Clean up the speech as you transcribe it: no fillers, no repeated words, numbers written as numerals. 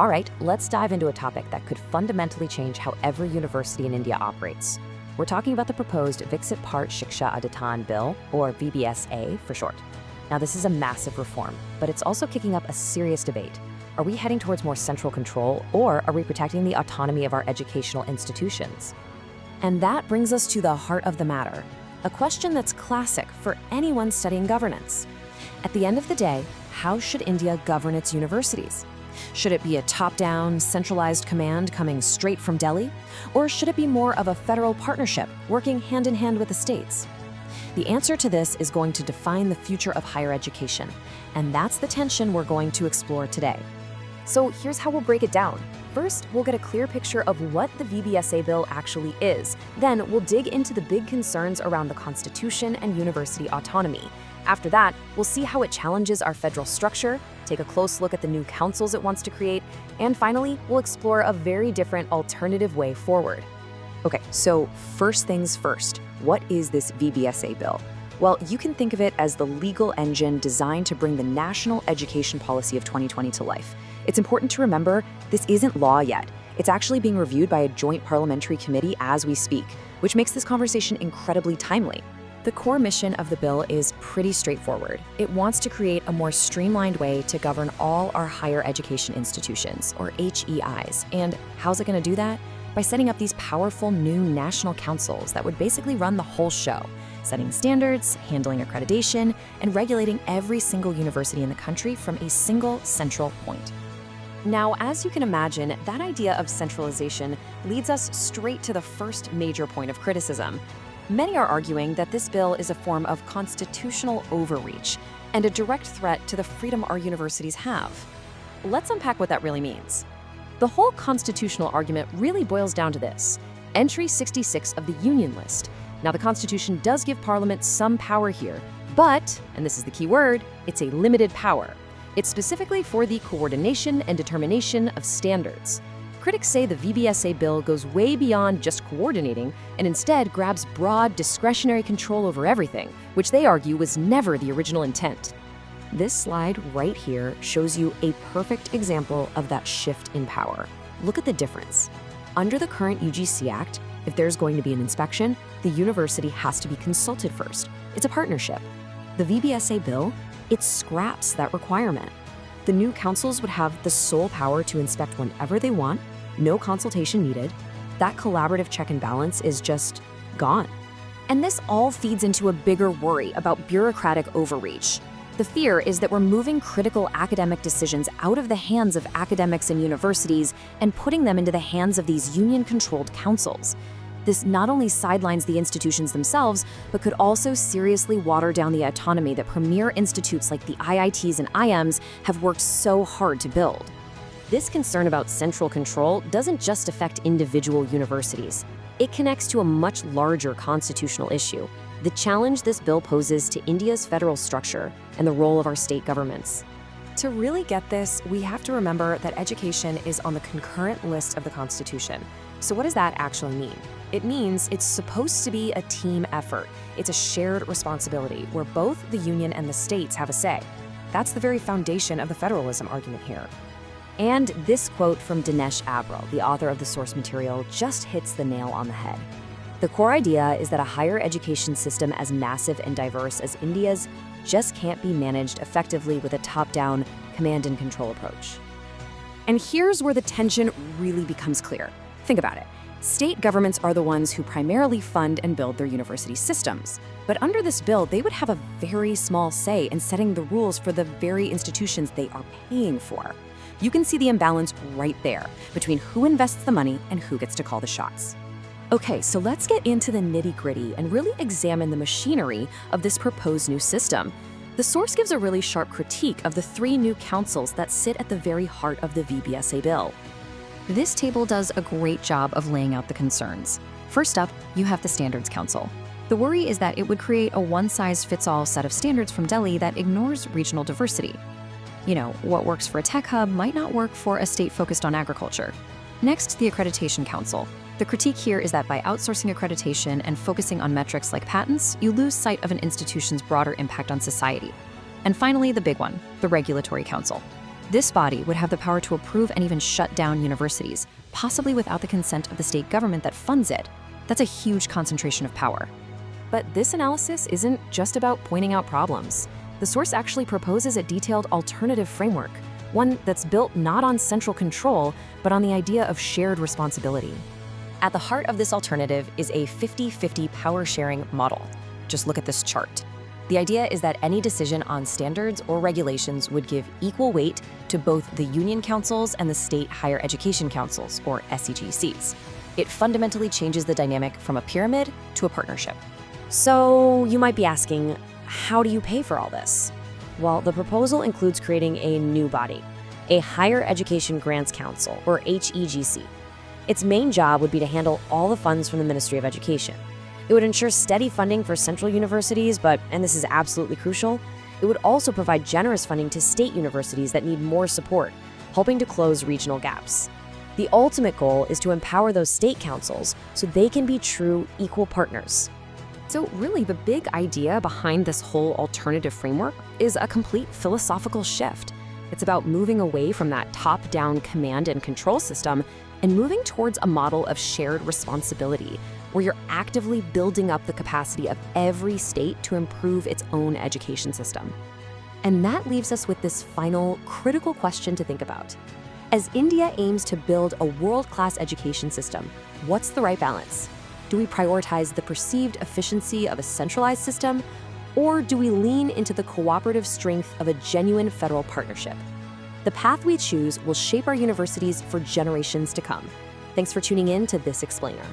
All right, let's dive into a topic that could fundamentally change how every university in India operates. We're talking about the proposed Viksit Part Shiksha Adhisthan Bill, or VBSA for short. Now, this is a massive reform, but it's also kicking up a serious debate. Are we heading towards more central control, or are we protecting the autonomy of our educational institutions? And that brings us to the heart of the matter, a question that's classic for anyone studying governance. At the end of the day, how should India govern its universities? Should it be a top-down, centralized command coming straight from Delhi? Or should it be more of a federal partnership, working hand-in-hand with the states? The answer to this is going to define the future of higher education, and that's the tension we're going to explore today. So here's how we'll break it down. First, we'll get a clear picture of what the VBSA bill actually is. Then, we'll dig into the big concerns around the Constitution and university autonomy. After that, we'll see how it challenges our federal structure, take a close look at the new councils it wants to create, and finally, we'll explore a very different alternative way forward. Okay, so first things first, what is this VBSA bill? Well, you can think of it as the legal engine designed to bring the national education policy of 2020 to life. It's important to remember this isn't law yet. It's actually being reviewed by a joint parliamentary committee as we speak, which makes this conversation incredibly timely. The core mission of the bill is pretty straightforward. It wants to create a more streamlined way to govern all our higher education institutions, or HEIs. And how's it going to do that? By setting up these powerful new national councils that would basically run the whole show, setting standards, handling accreditation, and regulating every single university in the country from a single central point. Now, as you can imagine, that idea of centralization leads us straight to the first major point of criticism. Many are arguing that this bill is a form of constitutional overreach and a direct threat to the freedom our universities have. Let's unpack what that really means. The whole constitutional argument really boils down to this: Entry 66 of the Union List. Now, the Constitution does give Parliament some power here, but, and this is the key word, it's a limited power. It's specifically for the coordination and determination of standards. Critics say the VBSA bill goes way beyond just coordinating and instead grabs broad, discretionary control over everything, which they argue was never the original intent. This slide right here shows you a perfect example of that shift in power. Look at the difference. Under the current UGC Act, if there's going to be an inspection, the university has to be consulted first. It's a partnership. The VBSA bill, it scraps that requirement. The new councils would have the sole power to inspect whenever they want, no consultation needed. That collaborative check and balance is just gone. And this all feeds into a bigger worry about bureaucratic overreach. The fear is that we're moving critical academic decisions out of the hands of academics and universities and putting them into the hands of these union-controlled councils. This not only sidelines the institutions themselves, but could also seriously water down the autonomy that premier institutes like the IITs and IMs have worked so hard to build. This concern about central control doesn't just affect individual universities. It connects to a much larger constitutional issue: the challenge this bill poses to India's federal structure and the role of our state governments. To really get this, we have to remember that education is on the concurrent list of the Constitution. So what does that actually mean? It means it's supposed to be a team effort. It's a shared responsibility where both the union and the states have a say. That's the very foundation of the federalism argument here. And this quote from Dinesh Abril, the author of the source material, just hits the nail on the head. The core idea is that a higher education system as massive and diverse as India's just can't be managed effectively with a top-down, command and control approach. And here's where the tension really becomes clear. Think about it. State governments are the ones who primarily fund and build their university systems. But under this bill, they would have a very small say in setting the rules for the very institutions they are paying for. You can see the imbalance right there between who invests the money and who gets to call the shots. Okay, so let's get into the nitty-gritty and really examine the machinery of this proposed new system. The source gives a really sharp critique of the three new councils that sit at the very heart of the VBSA bill. This table does a great job of laying out the concerns. First up, you have the Standards Council. The worry is that it would create a one-size-fits-all set of standards from Delhi that ignores regional diversity. You know, what works for a tech hub might not work for a state focused on agriculture. Next, the Accreditation Council. The critique here is that by outsourcing accreditation and focusing on metrics like patents, you lose sight of an institution's broader impact on society. And finally, the big one, the Regulatory Council. This body would have the power to approve and even shut down universities, possibly without the consent of the state government that funds it. That's a huge concentration of power. But this analysis isn't just about pointing out problems. The source actually proposes a detailed alternative framework, one that's built not on central control, but on the idea of shared responsibility. At the heart of this alternative is a 50-50 power-sharing model. Just look at this chart. The idea is that any decision on standards or regulations would give equal weight to both the union councils and the state higher education councils, or SEGCs. It fundamentally changes the dynamic from a pyramid to a partnership. So you might be asking, how do you pay for all this? Well, the proposal includes creating a new body, a Higher Education Grants Council, or HEGC. Its main job would be to handle all the funds from the Ministry of Education. It would ensure steady funding for central universities, but, and this is absolutely crucial, it would also provide generous funding to state universities that need more support, helping to close regional gaps. The ultimate goal is to empower those state councils so they can be true equal partners. So really, the big idea behind this whole alternative framework is a complete philosophical shift. It's about moving away from that top-down command and control system and moving towards a model of shared responsibility, where you're actively building up the capacity of every state to improve its own education system. And that leaves us with this final, critical question to think about. As India aims to build a world-class education system, what's the right balance? Do we prioritize the perceived efficiency of a centralized system, or do we lean into the cooperative strength of a genuine federal partnership? The path we choose will shape our universities for generations to come. Thanks for tuning in to This Explainer.